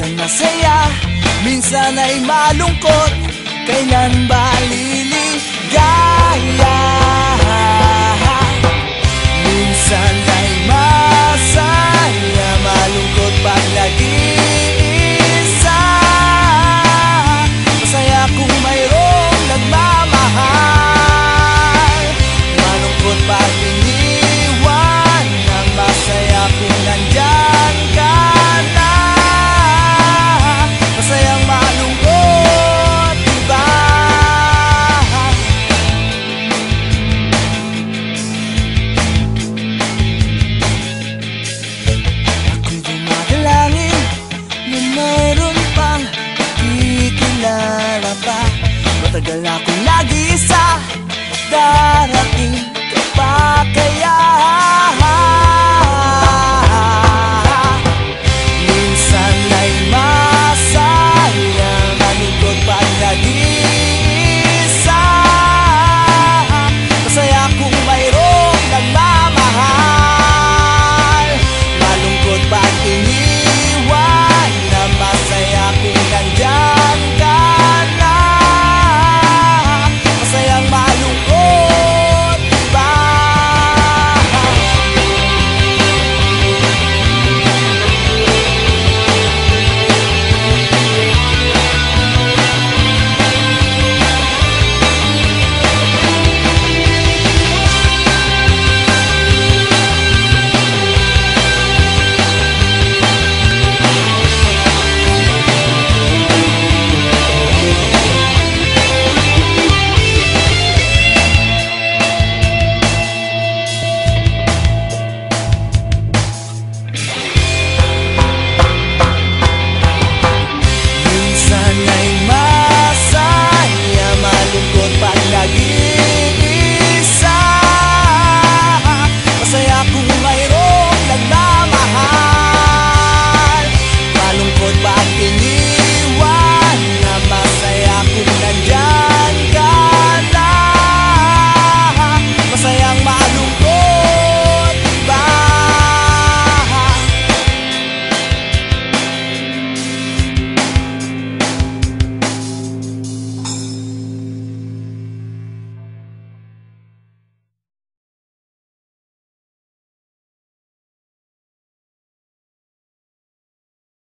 Minsan masaya, minsan ay malungkot. Kailan ba liligaya? Minsan ay masaya, malungkot pag nag-iisa. Masaya kung mayroong nagmamahal, malungkot pag iniwan. Ang masaya kung nandyan ka na. Masayang malungkot, diba? Ako'y dumadalangin na mayroon pang kikilala pa. Matagal akong nag-iisa, darating